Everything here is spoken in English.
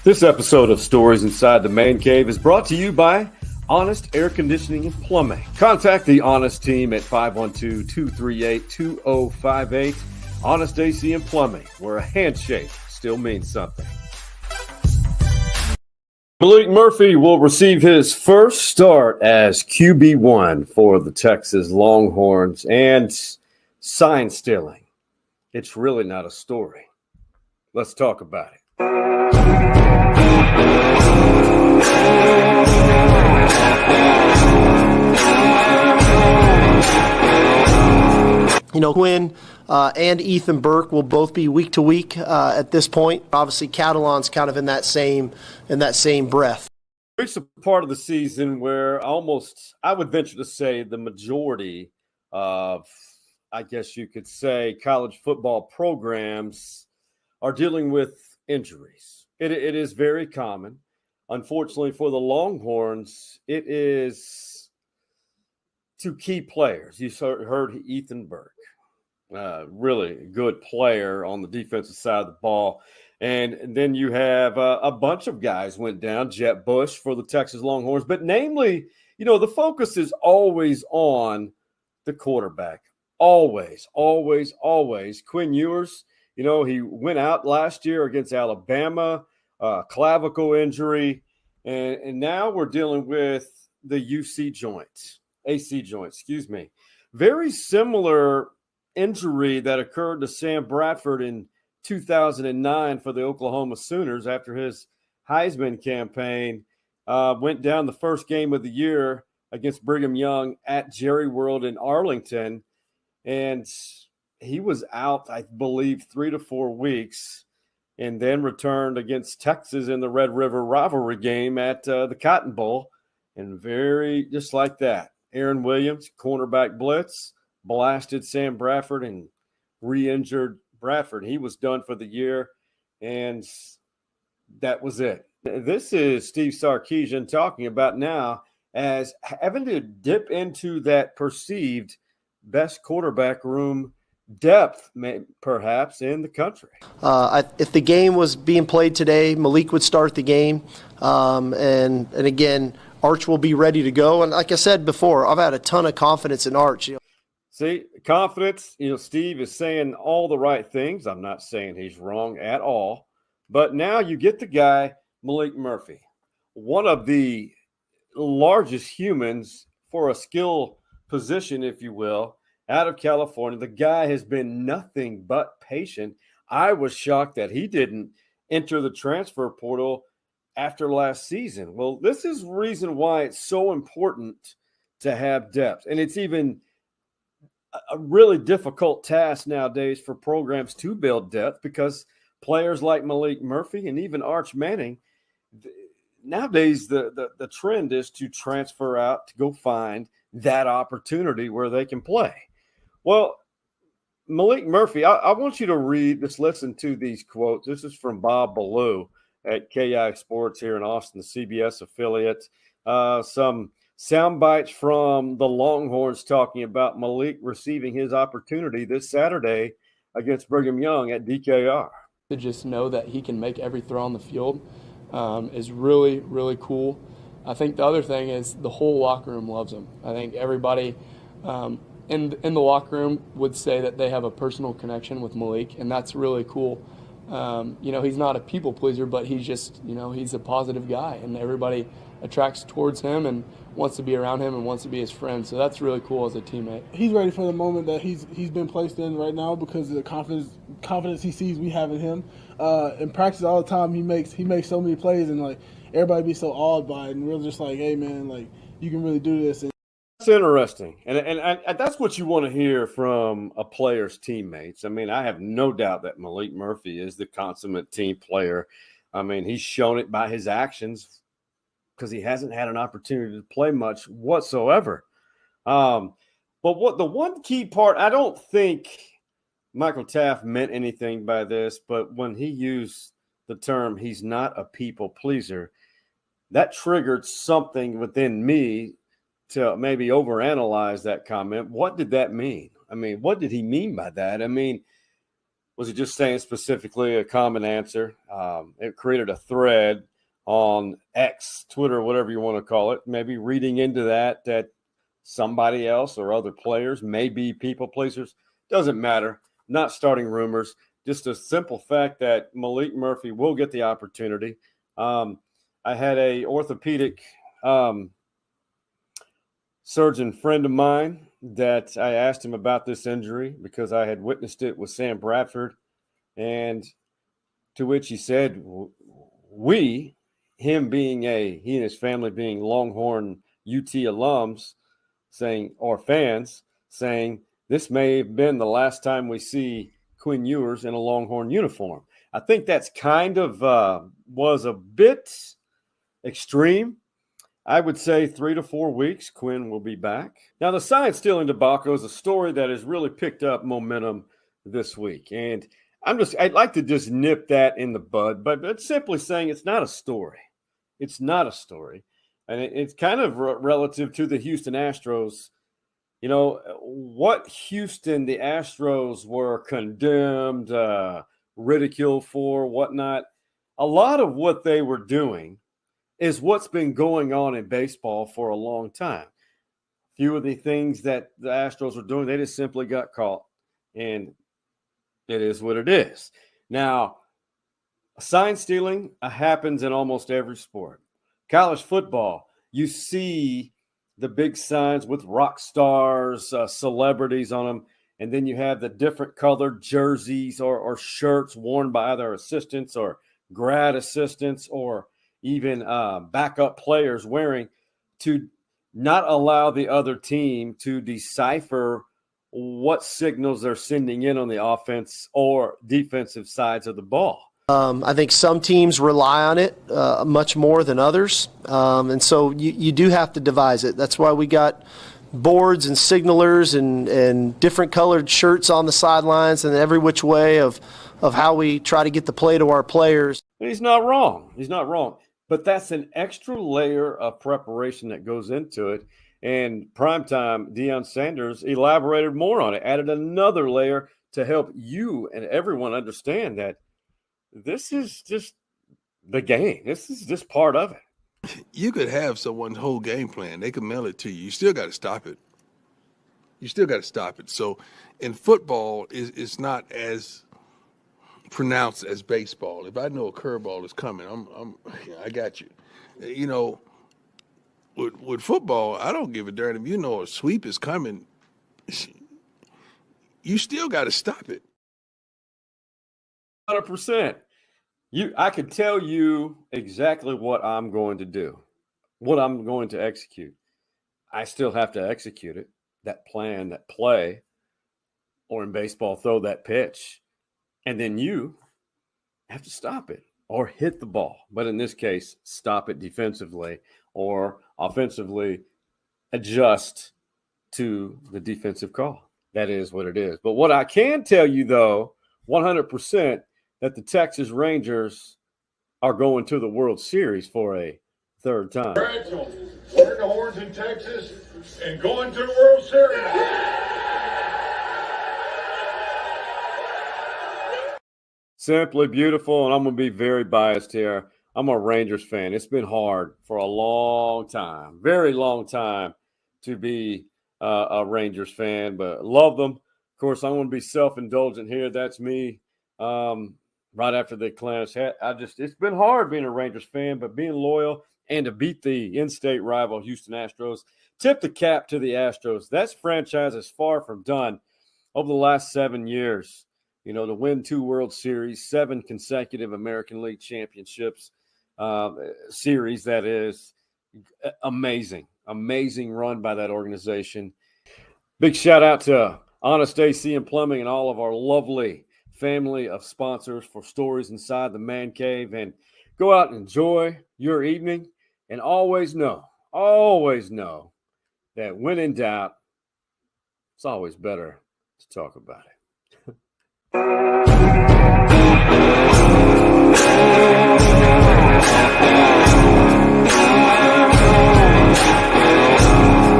This episode of Stories Inside the Man Cave is brought to you by Honest Air Conditioning and Plumbing. Contact the Honest team at 512-238-2058. Honest AC and Plumbing, where a handshake still means something. Maalik Murphy will receive his first start as QB1 for the Texas Longhorns, and sign stealing. It's really not a story. Let's talk about it. You know, Quinn and Ethan Burke will both be week to week at this point. Obviously, Catalan's kind of in that same breath. Reached a part of the season where I would venture to say, the majority of, I guess you could say, college football programs are dealing with injuries. It is very common. Unfortunately for the Longhorns, it is to key players. You heard Ethan Burke, really good player on the defensive side of the ball. And then you have a bunch of guys went down. Jet Bush for the Texas Longhorns. But namely, the focus is always on the quarterback. Always, always, always. Quinn Ewers, he went out last year against Alabama, clavicle injury. And now we're dealing with the AC joint, Very similar injury that occurred to Sam Bradford in 2009 for the Oklahoma Sooners after his Heisman campaign. Went down the first game of the year against Brigham Young at Jerry World in Arlington. And he was out, I believe, 3 to 4 weeks, and then returned against Texas in the Red River rivalry game at the Cotton Bowl. And just like that, Aaron Williams, cornerback blitz, blasted Sam Bradford and re-injured Bradford. He was done for the year, and that was it. This is Steve Sarkisian talking about now as having to dip into that perceived best quarterback room depth, perhaps, in the country. If the game was being played today, Maalik would start the game. And again, Arch will be ready to go. And like I said before, I've had a ton of confidence in Arch. See, confidence, Steve is saying all the right things. I'm not saying he's wrong at all. But now you get the guy, Maalik Murphy, one of the largest humans for a skill position, if you will, out of California. The guy has been nothing but patient. I was shocked that he didn't enter the transfer portal after last season. Well, this is the reason why it's so important to have depth. And it's even a really difficult task nowadays for programs to build depth, because players like Maalik Murphy and even Arch Manning, nowadays the trend is to transfer out, to go find that opportunity where they can play. Well, Maalik Murphy, I want you to listen to these quotes. This is from Bob Ballou at KI Sports here in Austin, the CBS affiliate. Some sound bites from the Longhorns talking about Maalik receiving his opportunity this Saturday against Brigham Young at DKR. To just know that he can make every throw on the field is really, really cool. I think the other thing is the whole locker room loves him. I think everybody in the locker room would say that they have a personal connection with Maalik, and that's really cool. He's not a people pleaser, but he's just, he's a positive guy, and everybody attracts towards him and wants to be around him and wants to be his friend. So that's really cool as a teammate. He's ready for the moment that he's been placed in right now because of the confidence he sees we have in him. In practice all the time, he makes so many plays, and like everybody be so awed by it, and we're just like, hey man, like you can really do this. That's interesting, and that's what you want to hear from a player's teammates. I mean, I have no doubt that Maalik Murphy is the consummate team player. I mean, he's shown it by his actions, because he hasn't had an opportunity to play much whatsoever. But the one key part, I don't think Michael Taft meant anything by this, but when he used the term, he's not a people pleaser, that triggered something within me to maybe overanalyze that comment. What did that mean? I mean, what did he mean by that? I mean, Was he just saying specifically a common answer? It created a thread on X, Twitter, whatever you want to call it, maybe reading into that somebody else or other players may be people pleasers. Doesn't matter. Not starting rumors. Just a simple fact that Maalik Murphy will get the opportunity. I had a orthopedic surgeon friend of mine that I asked him about this injury because I had witnessed it with Sam Bradford, and to which he said, he and his family being Longhorn UT alums, or fans, saying this may have been the last time we see Quinn Ewers in a Longhorn uniform. I think that's kind of was a bit extreme. I would say 3 to 4 weeks, Quinn will be back. Now, the sign stealing debacle is a story that has really picked up momentum this week. And I'd like to just nip that in the bud, but it's simply saying it's not a story. It's not a story. And it's kind of relative to the Houston Astros. You know, what Houston, the Astros were condemned, ridiculed for, whatnot. A lot of what they were doing is what's been going on in baseball for a long time. Few of the things that the Astros were doing, they just simply got caught. And it is what it is. Now, sign stealing happens in almost every sport. College football, you see the big signs with rock stars, celebrities on them, and then you have the different colored jerseys or shirts worn by either assistants or grad assistants or even backup players wearing, to not allow the other team to decipher what signals they're sending in on the offense or defensive sides of the ball. I think some teams rely on it much more than others, and so you do have to devise it. That's why we got boards and signalers and different colored shirts on the sidelines and every which way of how we try to get the play to our players. He's not wrong. He's not wrong. But that's an extra layer of preparation that goes into it. And primetime Deion Sanders elaborated more on it, added another layer to help you and everyone understand that this is just the game. This is just part of it. You could have someone's whole game plan. They could mail it to you. You still got to stop it. You still got to stop it. So in football, it's not as pronounced as baseball. If I know a curveball is coming, I got you. You know, with football, I don't give a darn if you know a sweep is coming. You still got to stop it. 100%. I could tell you exactly what I'm going to do, what I'm going to execute. I still have to execute it, that plan, that play, or in baseball, throw that pitch. And then you have to stop it or hit the ball. But in this case, stop it defensively or offensively adjust to the defensive call. That is what it is. But what I can tell you, though, 100%, that the Texas Rangers are going to the World Series for a third time. We're the Horns in Texas and going to the World Series. Simply beautiful, and I'm going to be very biased here. I'm a Rangers fan. It's been hard for a long time, very long time, to be a Rangers fan, but love them. Of course, I'm going to be self-indulgent here. That's me. Right after the Atlantis hat, it's been hard being a Rangers fan, but being loyal and to beat the in-state rival Houston Astros. Tip the cap to the Astros. That franchise is far from done over the last 7 years. You know, to win 2 World Series, 7 consecutive American League Championships series, that is amazing. Amazing run by that organization. Big shout out to Honest AC and Plumbing and all of our lovely family of sponsors for stories inside the man cave. And go out and enjoy your evening. And always know that when in doubt, it's always better to talk about it.